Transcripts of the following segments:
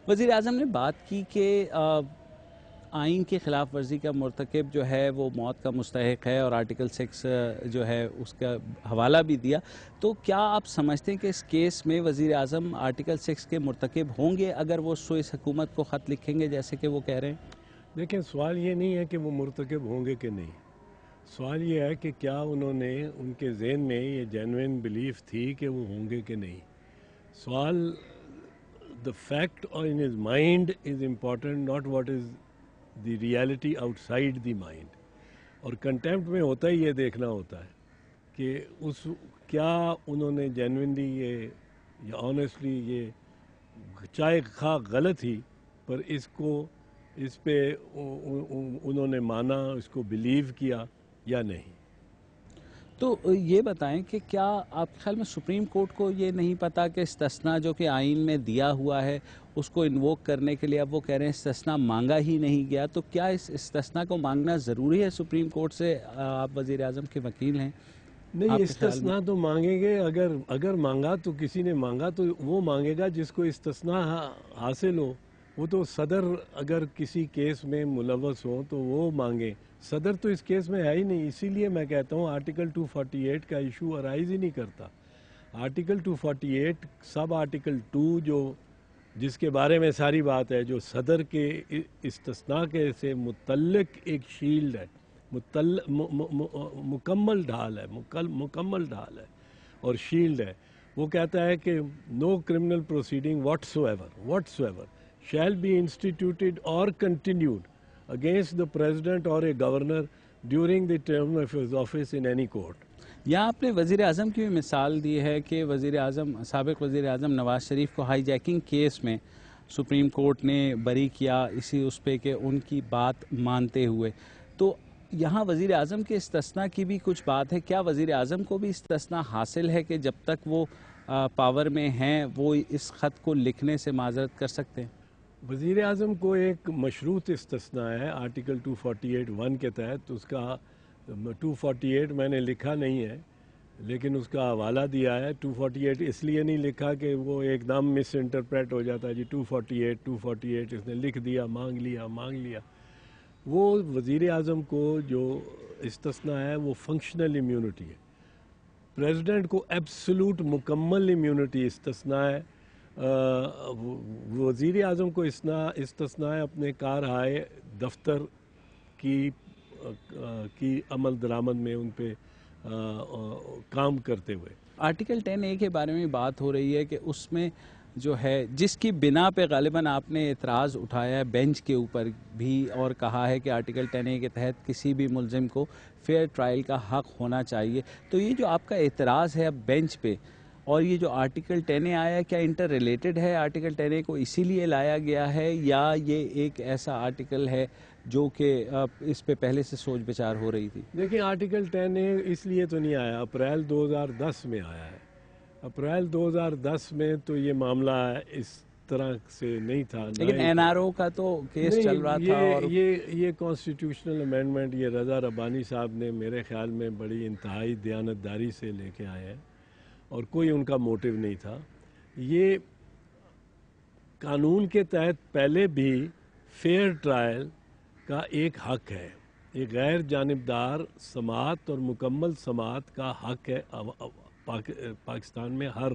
وزیر اعظم نے بات کی کہ آئین کی خلاف ورزی کا مرتکب جو ہے وہ موت کا مستحق ہے اور آرٹیکل 6 جو ہے اس کا حوالہ بھی دیا. تو کیا آپ سمجھتے ہیں کہ اس کیس میں وزیر اعظم آرٹیکل 6 کے مرتکب ہوں گے اگر وہ سوئس حکومت کو خط لکھیں گے جیسے کہ وہ کہہ رہے ہیں؟ دیکھیں، سوال یہ نہیں ہے کہ وہ مرتکب ہوں گے کہ نہیں. سوال یہ ہے کہ کیا انہوں نے ان کے ذہن میں یہ جینوئن بلیف تھی کہ وہ ہوں گے کہ نہیں. سوال the fact in his mind is important, not what is the reality outside the mind. اور کنٹیمپٹ میں ہوتا ہی یہ دیکھنا ہوتا ہے کہ کیا انہوں نے جینوئنلی یہ یا آنیسٹلی یہ چاہے خواہ غلط ہی پر اس پہ انہوں نے مانا، اس کو بلیو کیا یا نہیں. تو یہ بتائیں کہ کیا آپ کے خیال میں سپریم کورٹ کو یہ نہیں پتا کہ استثناء جو کہ آئین میں دیا ہوا ہے اس کو انووک کرنے کے لیے اب وہ کہہ رہے ہیں استثناء مانگا ہی نہیں گیا، تو کیا اس استثناء کو مانگنا ضروری ہے سپریم کورٹ سے؟ آپ وزیر اعظم کے وکیل ہیں. نہیں، استثناء تو مانگیں گے. اگر مانگا تو کسی نے مانگا تو وہ مانگے گا جس کو استثناء حاصل ہو. وہ تو صدر اگر کسی کیس میں ملوث ہوں تو وہ مانگیں. صدر تو اس کیس میں ہے ہی نہیں. اسی لیے میں کہتا ہوں آرٹیکل 248 کا ایشو ارائز ہی نہیں کرتا. آرٹیکل 248 سب آرٹیکل 2 جس کے بارے میں ساری بات ہے، جو صدر کے استثناء کے سے متعلق ایک شیلڈ ہے، مکمل ڈھال ہے اور شیلڈ ہے. وہ کہتا ہے کہ no criminal proceeding whatsoever shall be instituted or continued against the president or a governor during the term of his office in any court. یہاں آپ نے وزیر اعظم کی بھی مثال دی ہے کہ سابق وزیر اعظم نواز شریف کو ہائی جیکنگ کیس میں سپریم کورٹ نے بری کیا اسی اس پہ کہ ان کی بات مانتے ہوئے. تو یہاں وزیر اعظم کے استثناء کی بھی کچھ بات ہے. کیا وزیر اعظم کو بھی استثناء حاصل ہے کہ جب تک وہ پاور میں ہیں وہ اس خط کو لکھنے سے معذرت کر سکتے ہیں؟ وزیر اعظم کو ایک مشروط استثناء ہے آرٹیکل 248(1) کے تحت. اس کا 248 میں نے لکھا نہیں ہے لیکن اس کا حوالہ دیا ہے. 248 اس لیے نہیں لکھا کہ وہ ایک دم مس انٹرپریٹ ہو جاتا ہے جی 248 اس نے لکھ دیا، مانگ لیا. وہ وزیر اعظم کو جو استثناء ہے وہ فنکشنل امیونٹی ہے. پریزیڈنٹ کو ایبسولوٹ مکمل امیونٹی استثناء ہے. وزیر اعظم کو استثناء ہے اپنے کارہائے دفتر کی عمل درآمد میں ان پہ کام کرتے ہوئے. آرٹیکل 10A کے بارے میں بات ہو رہی ہے کہ اس میں جو ہے جس کی بنا پہ غالباً آپ نے اعتراض اٹھایا ہے بینچ کے اوپر بھی اور کہا ہے کہ آرٹیکل 10A کے تحت کسی بھی ملزم کو فیئر ٹرائل کا حق ہونا چاہیے. تو یہ جو آپ کا اعتراض ہے اب بینچ پہ اور یہ جو آرٹیکل 10A آیا ہے کیا انٹر ریلیٹڈ ہے؟ آرٹیکل 10A کو اسی لیے لایا گیا ہے یا یہ ایک ایسا آرٹیکل ہے جو کہ اس پہ پہلے سے سوچ بچار ہو رہی تھی؟ دیکھیں، آرٹیکل 10A اس لیے تو نہیں آیا، اپریل 2010 میں آیا ہے. اپریل 2010 میں تو یہ معاملہ اس طرح سے نہیں تھا. لیکن NRO کا تو کیس چل رہا تھا. اور یہ کانسٹیٹیوشنل امینڈمنٹ یہ رضا ربانی صاحب نے میرے خیال میں بڑی انتہائی دیانتداری سے لے کے آئے ہیں اور کوئی ان کا موٹیو نہیں تھا. یہ قانون کے تحت پہلے بھی فیئر ٹرائل کا ایک حق ہے، ایک غیر جانبدار سماعت اور مکمل سماعت کا حق ہے پاکستان میں ہر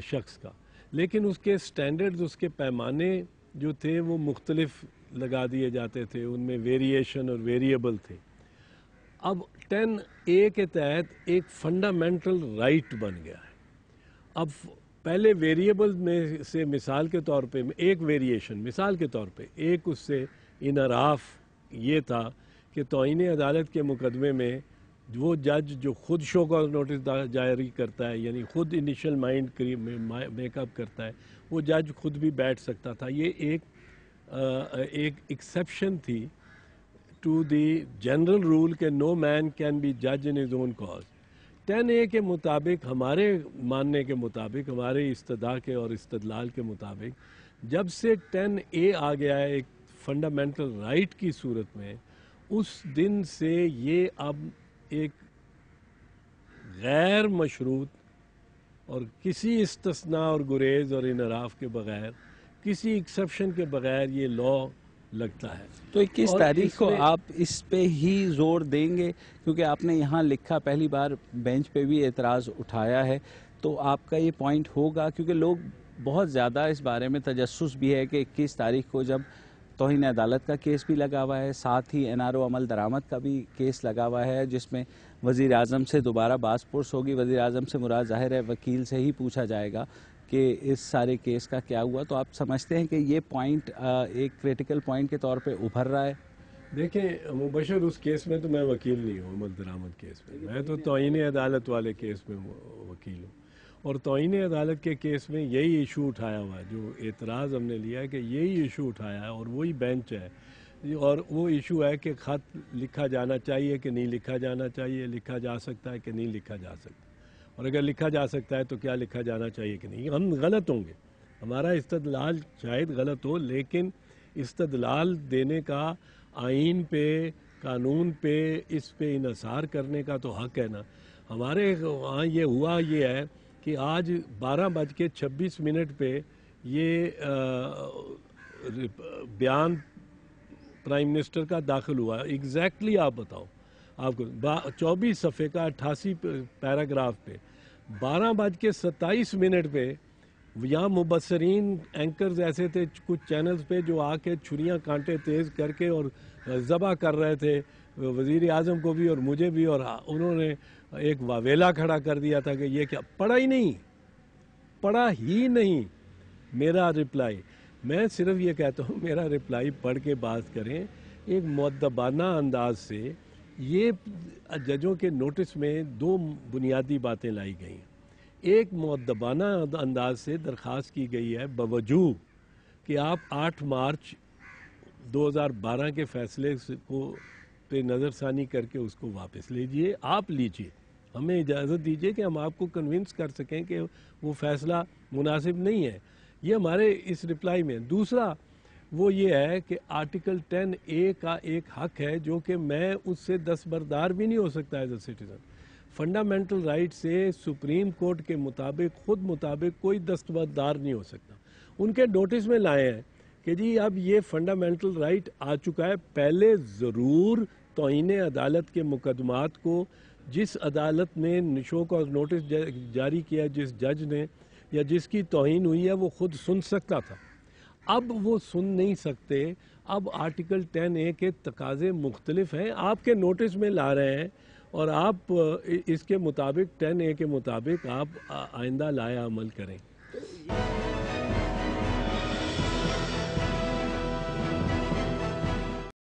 شخص کا. لیکن اس کے سٹینڈرڈز، اس کے پیمانے جو تھے وہ مختلف لگا دیے جاتے تھے، ان میں ویریشن اور ویریبل تھے. اب 10A کے تحت ایک فنڈامنٹل رائٹ بن گیا ہے. اب پہلے ویریبل میں سے مثال کے طور پہ ایک ویریشن مثال کے طور پہ ایک اس سے انحراف یہ تھا کہ توہین عدالت کے مقدمے میں وہ جج جو خود شو کاز نوٹس جاری کرتا ہے، یعنی خود انیشل مائنڈ میک اپ کرتا ہے، وہ جج خود بھی بیٹھ سکتا تھا. یہ ایک ایکسیپشن تھی ٹو دی جنرل رول کہ نو مین کین بی جج in his own cause. 10A کے مطابق، ہمارے ماننے کے مطابق، ہمارے استدعا کے اور استدلال کے مطابق، جب سے 10A آ گیا ہے ایک فنڈامنٹل رائٹ کی صورت میں، اس دن سے یہ اب ایک غیر مشروط اور کسی استثناء اور گریز اور انحراف کے بغیر کسی ایکسیپشن کے بغیر یہ لا لگتا ہے. تو 21 تاریخ کو آپ اس پہ ہی زور دیں گے؟ کیونکہ آپ نے یہاں لکھا پہلی بار بینچ پہ بھی اعتراض اٹھایا ہے، تو آپ کا یہ پوائنٹ ہوگا؟ کیونکہ لوگ بہت زیادہ اس بارے میں تجسس بھی ہے کہ 21 تاریخ کو جب توہین عدالت کا کیس بھی لگا ہوا ہے، ساتھ ہی NRO عمل درآمد کا بھی کیس لگا ہوا ہے، جس میں وزیر اعظم سے دوبارہ باز پرس ہوگی. وزیر اعظم سے مراد ظاہر ہے وکیل سے ہی پوچھا جائے گا کہ اس سارے کیس کا کیا ہوا. تو آپ سمجھتے ہیں کہ یہ پوائنٹ ایک کریٹیکل پوائنٹ کے طور پہ ابھر رہا ہے؟ دیکھیں مبشر، اس کیس میں تو میں وکیل نہیں ہوں. عمل درآمد کیس میں تو توہین عدالت والے کیس میں وکیل ہوں. اور توہین عدالت کے کیس میں یہی ایشو اٹھایا ہوا ہے. جو اعتراض ہم نے لیا ہے کہ یہی ایشو اٹھایا ہے اور وہی بینچ ہے. اور وہ ایشو ہے کہ خط لکھا جانا چاہیے کہ نہیں لکھا جانا چاہیے، لکھا جا سکتا ہے کہ نہیں لکھا جا سکتا، اور اگر لکھا جا سکتا ہے تو کیا لکھا جانا چاہیے کہ نہیں. ہم غلط ہوں گے، ہمارا استدلال شاید غلط ہو، لیکن استدلال دینے کا آئین پہ، قانون پہ، اس پہ انحصار کرنے کا تو حق ہے نا. ہمارے وہاں یہ ہوا یہ ہے کہ آج 12:26 پہ یہ بیان پرائم منسٹر کا داخل ہوا. ایگزیکٹلی آپ بتاؤ، آپ کو 24 صفحے کا 88 پیراگراف پہ 12:27 پہ یہاں مبصرین اینکرز ایسے تھے کچھ چینلز پہ جو آ کے چھریاں کانٹے تیز کر کے اور ذبح کر رہے تھے وزیر اعظم کو بھی اور مجھے بھی، اور انہوں نے ایک واویلا کھڑا کر دیا تھا کہ یہ کیا پڑھا ہی نہیں. میرا رپلائی، میں صرف یہ کہتا ہوں میرا رپلائی پڑھ کے بات کریں ایک مؤدبانہ انداز سے. یہ ججوں کے نوٹس میں 2 بنیادی باتیں لائی گئی ہیں. ایک مؤدبانہ انداز سے درخواست کی گئی ہے بوجوہ کہ آپ 8 مارچ 2012 کے فیصلے کو پہ نظر ثانی کر کے اس کو واپس لیجئے. آپ لیجئے، ہمیں اجازت دیجئے کہ ہم آپ کو کنونس کر سکیں کہ وہ فیصلہ مناسب نہیں ہے. یہ ہمارے اس رپلائی میں. دوسرا وہ یہ ہے کہ آرٹیکل 10A کا ایک حق ہے جو کہ میں اس سے دستبردار بھی نہیں ہو سکتا as a citizen. Fundamental right سے سپریم کورٹ کے مطابق کوئی دستبردار نہیں ہو سکتا. ان کے نوٹس میں لائے ہیں کہ جی اب یہ فنڈامنٹل رائٹ آ چکا ہے. پہلے ضرور توہین عدالت کے مقدمات کو جس عدالت نے نشو کا نوٹس جاری کیا، جس جج نے یا جس کی توہین ہوئی ہے، وہ خود سن سکتا تھا. اب وہ سن نہیں سکتے. اب آرٹیکل 10A کے تقاضے مختلف ہیں، آپ کے نوٹس میں لا رہے ہیں اور آپ اس کے مطابق 10A کے مطابق آپ آئندہ لایا عمل کریں.